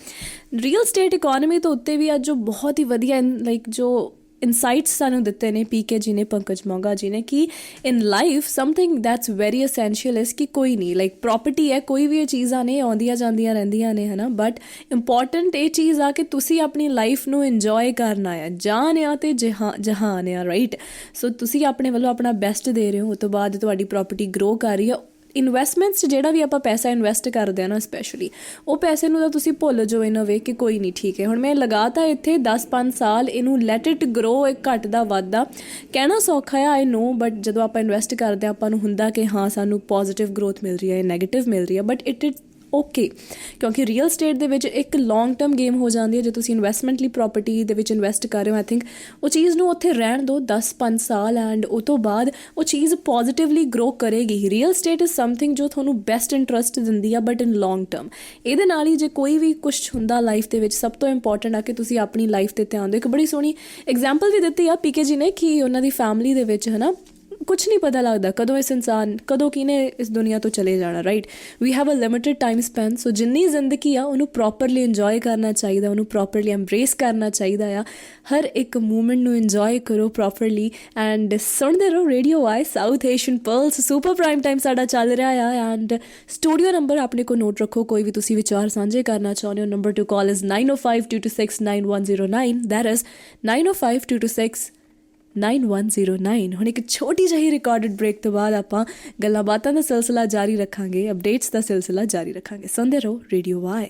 ਰੀਅਲ ਸਟੇਟ ਇਕੋਨਮੀ ਤੋਂ ਉੱਤੇ ਵੀ ਅੱਜ ਜੋ ਬਹੁਤ ਹੀ ਵਧੀਆ ਲਾਈਕ ਜੋ ਇਨਸਾਈਟਸ ਸਾਨੂੰ ਦਿੱਤੇ ਨੇ ਪੀਕੇ ਜੀ ਨੇ, ਪੰਕਜ ਮੋਂਗਾ ਜੀ ਨੇ, ਕਿ ਇਨ life something that's very essential ਇਸ ਕਿ ਕੋਈ ਨਹੀਂ ਲਾਈਕ ਪ੍ਰੋਪਰਟੀ ਹੈ, ਕੋਈ ਵੀ ਇਹ ਚੀਜ਼ਾਂ ਨੇ ਆਉਂਦੀਆਂ ਜਾਂਦੀਆਂ ਰਹਿੰਦੀਆਂ ਨੇ, ਹੈ ਨਾ, ਬਟ ਇੰਪੋਰਟੈਂਟ ਇਹ ਚੀਜ਼ ਆ ਕਿ ਤੁਸੀਂ ਆਪਣੀ ਲਾਈਫ ਨੂੰ ਇੰਜੋਏ ਕਰਨਾ ਆ। ਜਾਨ ਆ ਅਤੇ ਜਹਾਨ ਆ, ਰਾਈਟ। ਸੋ ਤੁਸੀਂ ਆਪਣੇ ਵੱਲੋਂ ਆਪਣਾ ਬੈਸਟ ਦੇ ਰਹੇ ਹੋ, ਉਸ ਤੋਂ ਬਾਅਦ ਤੁਹਾਡੀ ਪ੍ਰੋਪਰਟੀ ਗਰੋ ਕਰ ਰਹੀ ਆ। ਇਨਵੈਸਟਮੈਂਟਸ 'ਚ ਜਿਹੜਾ ਵੀ ਆਪਾਂ ਪੈਸਾ ਇਨਵੈਸਟ ਕਰਦੇ ਹਾਂ ਨਾ, ਸਪੈਸ਼ਲੀ ਉਹ ਪੈਸੇ ਨੂੰ ਤਾਂ ਤੁਸੀਂ ਭੁੱਲ ਜਾਓ ਇਨ ਅ ਵੇ ਕਿ ਕੋਈ ਨਹੀਂ, ਠੀਕ ਹੈ ਹੁਣ ਮੈਂ ਲਗਾਤਾ ਇੱਥੇ 10-5 ਸਾਲ, ਇਹਨੂੰ ਲੈਟ ਇਟ ਗਰੋ, ਇੱਕ ਘੱਟਦਾ ਵੱਧਦਾ। ਕਹਿਣਾ ਸੌਖਾ ਆ ਆਈ ਨੋ, ਬਟ ਜਦੋਂ ਆਪਾਂ ਇਨਵੈਸਟ ਕਰਦੇ ਹਾਂ ਆਪਾਂ ਨੂੰ ਹੁੰਦਾ ਕਿ ਹਾਂ ਸਾਨੂੰ ਪੋਜ਼ੀਟਿਵ ਗਰੋਥ ਮਿਲ ਰਹੀ ਹੈ, ਨੈਗੇਟਿਵ ਮਿਲ ਰਹੀ ਹੈ, ਬਟ ਇਟ ਓਕੇ, ਕਿਉਂਕਿ ਰੀਅਲ ਸਟੇਟ ਦੇ ਵਿੱਚ ਇੱਕ ਲੌਂਗ ਟਰਮ ਗੇਮ ਹੋ ਜਾਂਦੀ ਹੈ। ਜੇ ਤੁਸੀਂ ਇਨਵੈਸਟਮੈਂਟ ਲਈ ਪ੍ਰੋਪਰਟੀ ਦੇ ਵਿੱਚ ਇਨਵੈਸਟ ਕਰ ਰਹੇ ਹੋ, ਆਈ ਥਿੰਕ ਉਹ ਚੀਜ਼ ਨੂੰ ਉੱਥੇ ਰਹਿਣ ਦਿਓ 10-5 ਸਾਲ ਐਂਡ ਉਹ ਤੋਂ ਬਾਅਦ ਉਹ ਚੀਜ਼ ਪੋਜ਼ੀਟਿਵਲੀ ਗਰੋ ਕਰੇਗੀ। ਰੀਅਲ ਸਟੇਟ ਇਜ਼ ਸਮਥਿੰਗ ਜੋ ਤੁਹਾਨੂੰ ਬੈਸਟ ਇੰਟਰਸਟ ਦਿੰਦੀ ਆ, ਬਟ ਇਨ ਲੌਂਗ ਟਰਮ। ਇਹਦੇ ਨਾਲ ਹੀ ਜੇ ਕੋਈ ਵੀ ਕੁਛ ਹੁੰਦਾ ਲਾਈਫ ਦੇ ਵਿੱਚ, ਸਭ ਤੋਂ ਇੰਪੋਰਟੈਂਟ ਆ ਕਿ ਤੁਸੀਂ ਆਪਣੀ ਲਾਈਫ 'ਤੇ ਧਿਆਨ ਦਿਓ। ਇੱਕ ਬੜੀ ਸੋਹਣੀ ਐਗਜ਼ਾਮਪਲ ਵੀ ਦਿੱਤੀ ਆ ਪੀਕੇ ਜੀ ਨੇ ਕਿ ਉਹਨਾਂ ਦੀ ਫੈਮਿਲੀ ਦੇ ਵਿੱਚ, ਹੈ ਨਾ, ਕੁਛ ਨਹੀਂ ਪਤਾ ਲੱਗਦਾ ਕਦੋਂ ਇਸ ਇਨਸਾਨ, ਕਦੋਂ ਕਿਹਨੇ ਇਸ ਦੁਨੀਆ ਤੋਂ ਚਲੇ ਜਾਣਾ, right. We have a limited time span. So ਜਿੰਨੀ ਜ਼ਿੰਦਗੀ ਆ ਉਹਨੂੰ ਪ੍ਰੋਪਰਲੀ ਇੰਜੋਏ ਕਰਨਾ ਚਾਹੀਦਾ, ਉਹਨੂੰ ਪ੍ਰੋਪਰਲੀ ਐਮਬਰੇਸ ਕਰਨਾ ਚਾਹੀਦਾ ਆ। ਹਰ ਇੱਕ ਮੂਮੈਂਟ ਨੂੰ ਇੰਜੋਏ ਕਰੋ ਪ੍ਰੋਪਰਲੀ ਐਂਡ ਸੁਣਦੇ ਰਹੋ Radio Y South Asian Pulse. Super prime time ਸਾਡਾ ਚੱਲ ਰਿਹਾ ਆ ਐਂਡ ਸਟੂਡੀਓ ਨੰਬਰ ਆਪਣੇ ਕੋਲ ਨੋਟ ਰੱਖੋ, ਕੋਈ ਵੀ ਤੁਸੀਂ ਵਿਚਾਰ ਸਾਂਝੇ ਕਰਨਾ ਚਾਹੁੰਦੇ ਹੋ। Number to call is 9052269109, that is 9052269109। ਹੁਣ ਇੱਕ ਛੋਟੀ ਜਿਹੀ ਰਿਕਾਰਡਡ ਬ੍ਰੇਕ ਤੋਂ ਬਾਅਦ ਆਪਾਂ ਗੱਲਾਂ ਬਾਤਾਂ ਦਾ ਸਿਲਸਿਲਾ ਜਾਰੀ ਰੱਖਾਂਗੇ, ਅਪਡੇਟਸ ਦਾ ਸਿਲਸਿਲਾ ਜਾਰੀ ਰੱਖਾਂਗੇ। ਸੁਣਦੇ ਰਹੋ ਰੇਡੀਓ ਵਾਈ।